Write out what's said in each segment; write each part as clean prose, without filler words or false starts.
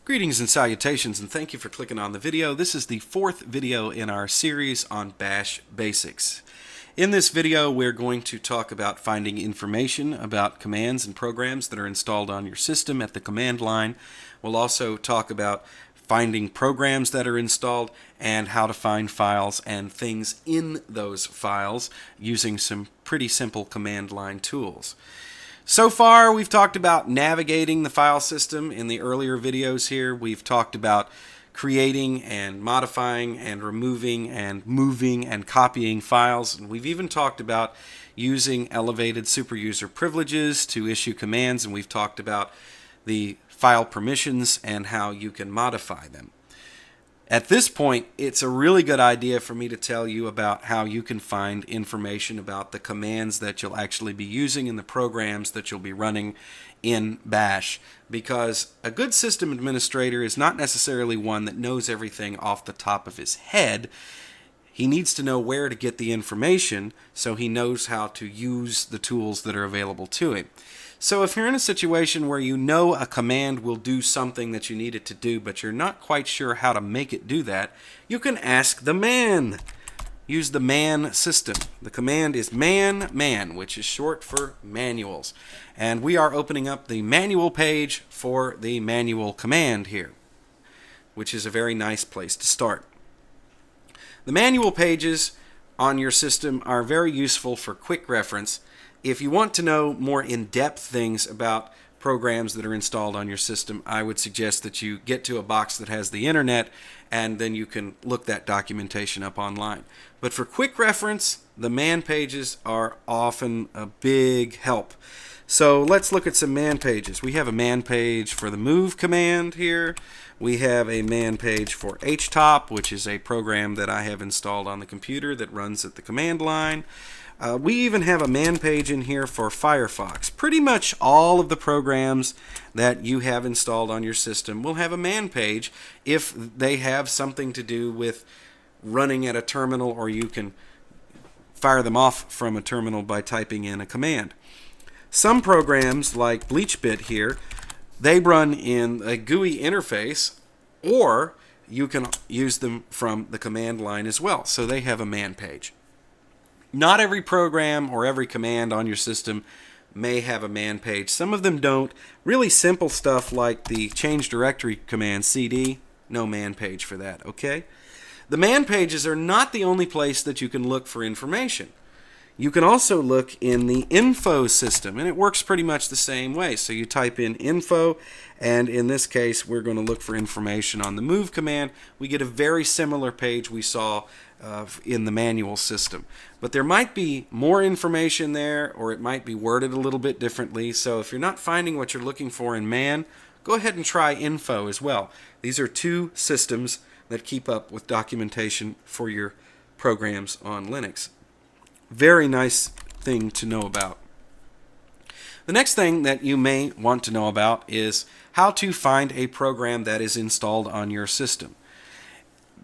Greetings and salutations, and thank you for clicking on the video. This is the fourth video in our series on Bash Basics. In this video, we're going to talk about finding information about commands and programs that are installed on your system at the command line. We'll also talk about finding programs that are installed and how to find files and things in those files using some pretty simple command line tools. So far, we've talked about navigating the file system in the earlier videos here. We've talked about creating and modifying and removing and moving and copying files. And we've even talked about using elevated superuser privileges to issue commands, and we've talked about the file permissions and how you can modify them. At this point, it's a really good idea for me to tell you about how you can find information about the commands that you'll actually be using in the programs that you'll be running in Bash, because a good system administrator is not necessarily one that knows everything off the top of his head. He needs to know where to get the information so he knows how to use the tools that are available to him. So if you're in a situation where you know a command will do something that you need it to do, but you're not quite sure how to make it do that, you can ask the man. Use the man system. The command is man, which is short for manuals. And we are opening up the manual page for the manual command here, which is a very nice place to start. The manual pages on your system are very useful for quick reference. If you want to know more in-depth things about programs that are installed on your system, I would suggest that you get to a box that has the internet, and then you can look that documentation up online. But for quick reference, the man pages are often a big help. So let's look at some man pages. We have a man page for the move command here. We have a man page for htop, which is a program that I have installed on the computer that runs at the command line. We even have a man page in here for Firefox. Pretty much all of the programs that you have installed on your system will have a man page if they have something to do with running at a terminal, or you can fire them off from a terminal by typing in a command. Some programs like BleachBit here, they run in a GUI interface, or you can use them from the command line as well. So they have a man page. Not every program or every command on your system may have a man page. Some of them don't. Really simple stuff like the change directory command cd, no man page for that, okay? The man pages are not the only place that you can look for information. You can also look in the info system, and it works pretty much the same way. So you type in info, and in this case, we're going to look for information on the move command. We get a very similar page we saw in the manual system. But there might be more information there, or it might be worded a little bit differently. So if you're not finding what you're looking for in man, go ahead and try info as well. These are two systems that keep up with documentation for your programs on Linux. Very nice thing to know about. The next thing that you may want to know about is how to find a program that is installed on your system.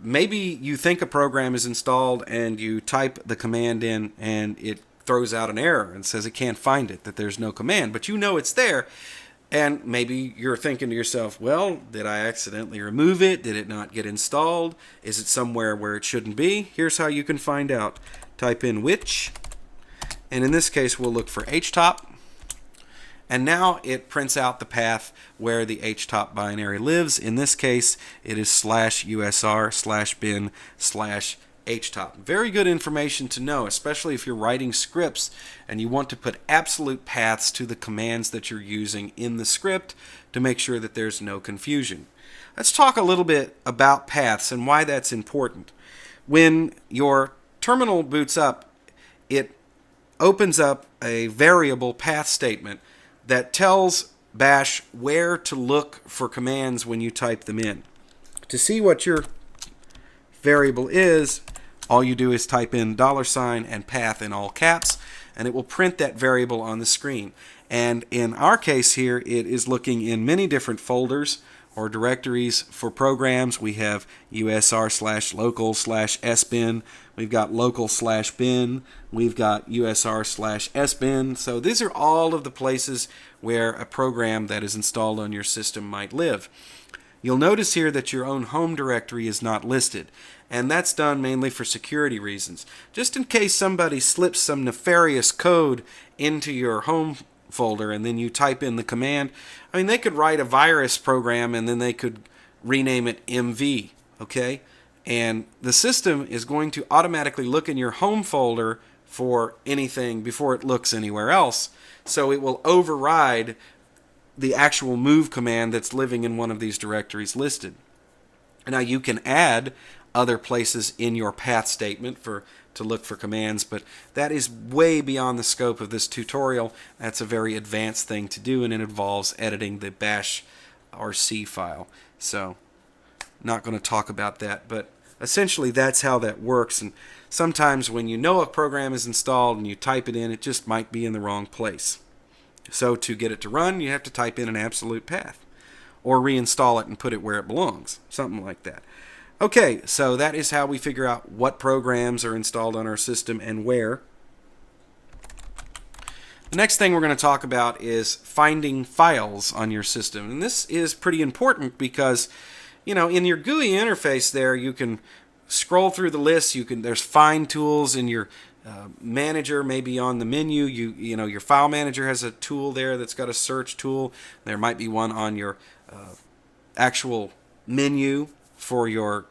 Maybe you think a program is installed and you type the command in and it throws out an error and says it can't find it, that there's no command, but you know it's there. And maybe you're thinking to yourself, well, did I accidentally remove it? Did it not get installed? Is it somewhere where it shouldn't be? Here's how you can find out. Type in which, and in this case we'll look for htop, and now it prints out the path where the htop binary lives. In this case it is /usr/bin/htop. Very good information to know, especially if you're writing scripts and you want to put absolute paths to the commands that you're using in the script to make sure that there's no confusion. Let's talk a little bit about paths and why that's important. When your terminal boots up, it opens up a variable path statement that tells Bash where to look for commands when you type them in. To see what your variable is, all you do is type in $ and path in all caps, and it will print that variable on the screen. And in our case here, it is looking in many different folders or directories for programs. We have usr/local/sbin. We've got local/bin. We've got usr/sbin. So these are all of the places where a program that is installed on your system might live. You'll notice here that your own home directory is not listed, and that's done mainly for security reasons. Just in case somebody slips some nefarious code into your home folder and then you type in the command. I mean, they could write a virus program and then they could rename it MV, okay? And the system is going to automatically look in your home folder for anything before it looks anywhere else. So it will override the actual move command that's living in one of these directories listed. Now you can add other places in your path statement to look for commands, but that is way beyond the scope of this tutorial. That's a very advanced thing to do, and it involves editing the bash RC file. So not going to talk about that, but essentially that's how that works. And sometimes when you know a program is installed and you type it in, it just might be in the wrong place. So to get it to run, you have to type in an absolute path or reinstall it and put it where it belongs, something like that. Okay, so that is how we figure out what programs are installed on our system and where. The next thing we're going to talk about is finding files on your system. And this is pretty important because, you know, in your GUI interface there, you can scroll through the list. There's find tools in your manager, maybe on the menu. You know, your file manager has a tool there that's got a search tool. There might be one on your actual menu for your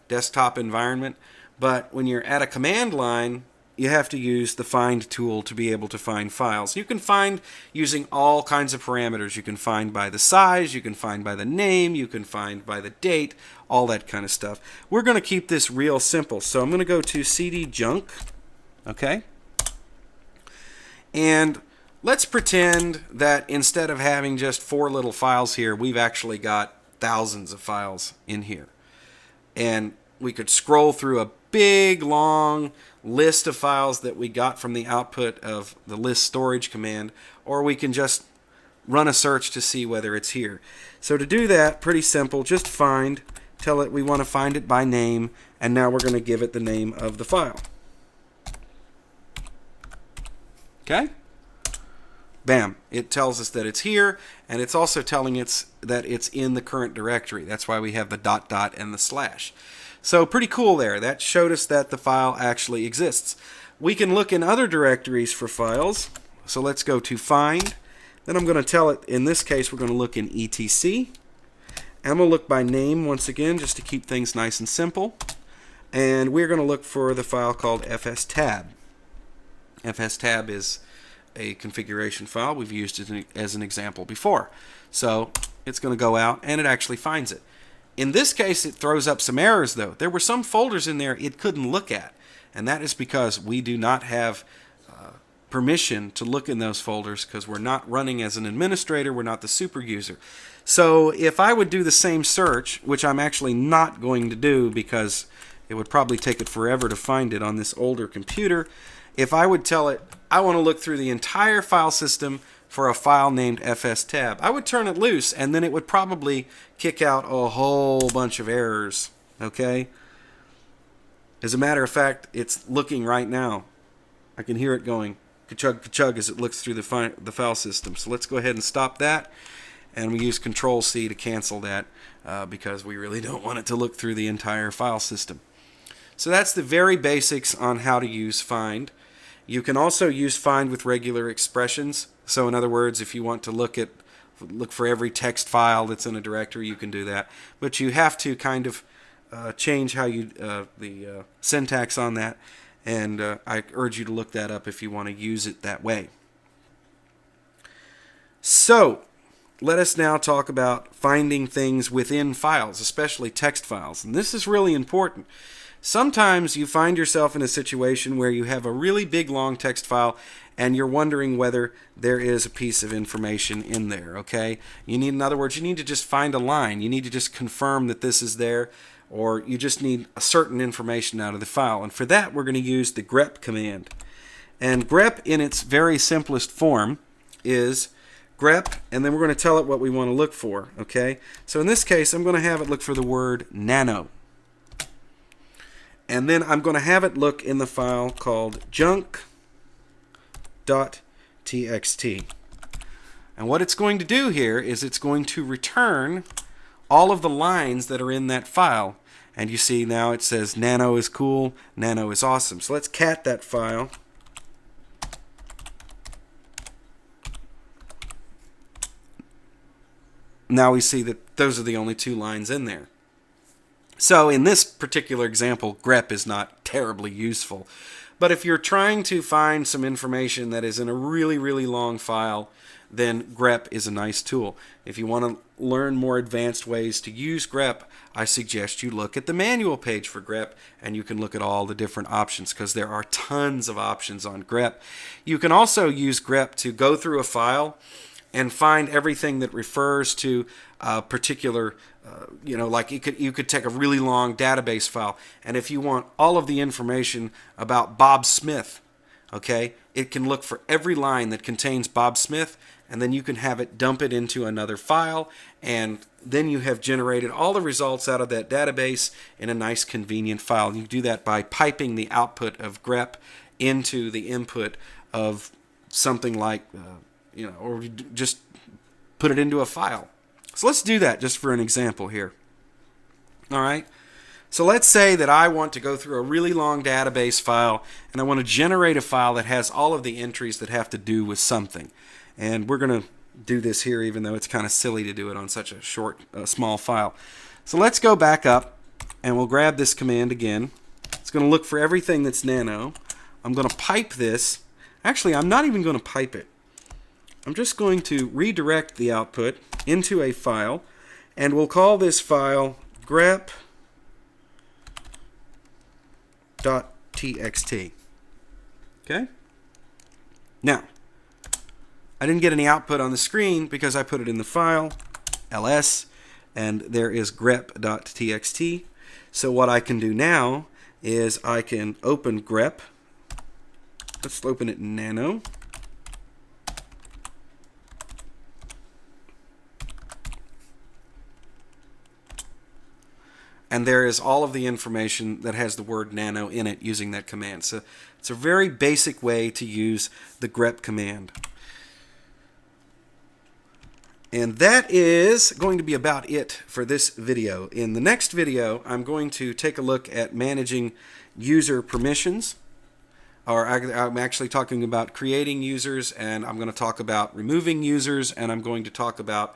desktop environment. But when you're at a command line, you have to use the find tool to be able to find files. You can find using all kinds of parameters. You can find by the size, you can find by the name, you can find by the date, all that kind of stuff. We're going to keep this real simple. So I'm going to go to cd junk, okay? And let's pretend that instead of having just 4 little files here, we've actually got thousands of files in here. And we could scroll through a big, long list of files that we got from the output of the list storage command, or we can just run a search to see whether it's here. So to do that, pretty simple, just find, tell it we want to find it by name, and now we're going to give it the name of the file. Okay? Bam. It tells us that it's here, and it's also telling us that it's in the current directory. That's why we have the ... and the /. So pretty cool there. That showed us that the file actually exists. We can look in other directories for files. So let's go to find. Then I'm going to tell it, in this case, we're going to look in etc. I'm going to look by name once again, just to keep things nice and simple. And we're going to look for the file called fstab. Fstab is a configuration file. We've used it as an example before. So it's going to go out and it actually finds it. In this case, it throws up some errors though. There were some folders in there it couldn't look at, and that is because we do not have permission to look in those folders because we're not running as an administrator, we're not the super user. So if I would do the same search, which I'm actually not going to do because it would probably take it forever to find it on this older computer, if I would tell it I want to look through the entire file system for a file named fstab, I would turn it loose and then it would probably kick out a whole bunch of errors. Okay? As a matter of fact, it's looking right now. I can hear it going ka-chug, ka-chug as it looks through the file system. So let's go ahead and stop that, and we use Control-C to cancel that because we really don't want it to look through the entire file system. So that's the very basics on how to use find. You can also use find with regular expressions. So in other words, if you want to look for every text file that's in a directory, you can do that. But you have to kind of change how you the syntax on that, and I urge you to look that up if you want to use it that way. So let us now talk about finding things within files, especially text files. And this is really important. Sometimes you find yourself in a situation where you have a really big long text file and you're wondering whether there is a piece of information in there, okay? In other words, you need to just find a line. You need to just confirm that this is there, or you just need a certain information out of the file. And for that, we're going to use the grep command. And grep in its very simplest form is grep, and then we're going to tell it what we want to look for, okay? So in this case, I'm going to have it look for the word nano. And then I'm going to have it look in the file called junk.txt. And what it's going to do here is it's going to return all of the lines that are in that file. And you see now it says nano is cool, nano is awesome. So let's cat that file. Now we see that those are the only 2 lines in there. So in this particular example, grep is not terribly useful. But if you're trying to find some information that is in a really, really long file, then grep is a nice tool. If you want to learn more advanced ways to use grep, I suggest you look at the manual page for grep, and you can look at all the different options, because there are tons of options on grep. You can also use grep to go through a file and find everything that refers to a particular, like you could take a really long database file, and if you want all of the information about Bob Smith, okay, it can look for every line that contains Bob Smith, and then you can have it dump it into another file, and then you have generated all the results out of that database in a nice convenient file. And you do that by piping the output of grep into the input of something like, or just put it into a file. So let's do that just for an example here. All right. So let's say that I want to go through a really long database file, and I want to generate a file that has all of the entries that have to do with something. And we're going to do this here, even though it's kind of silly to do it on such a short, small file. So let's go back up, and we'll grab this command again. It's going to look for everything that's nano. I'm going to pipe this. Actually, I'm not even going to pipe it. I'm just going to redirect the output into a file, and we'll call this file grep.txt. Okay? Now, I didn't get any output on the screen because I put it in the file, ls, and there is grep.txt. So what I can do now is I can open grep. Let's open it in nano. And there is all of the information that has the word nano in it using that command. So it's a very basic way to use the grep command. And that is going to be about it for this video. In the next video, I'm going to take a look at managing user permissions. I'm actually talking about creating users, and I'm going to talk about removing users, and I'm going to talk about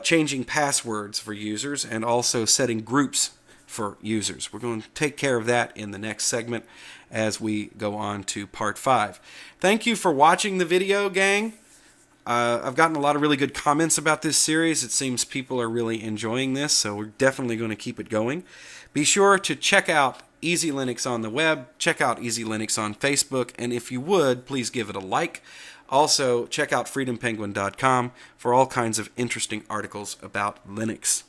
changing passwords for users, and also setting groups for users. We're going to take care of that in the next segment as we go on to part 5. Thank you for watching the video, gang. I've gotten a lot of really good comments about this series. It seems people are really enjoying this, so we're definitely going to keep it going. Be sure to check out Easy Linux on the web, check out Easy Linux on Facebook, and if you would, please give it a like. Also, check out freedompenguin.com for all kinds of interesting articles about Linux.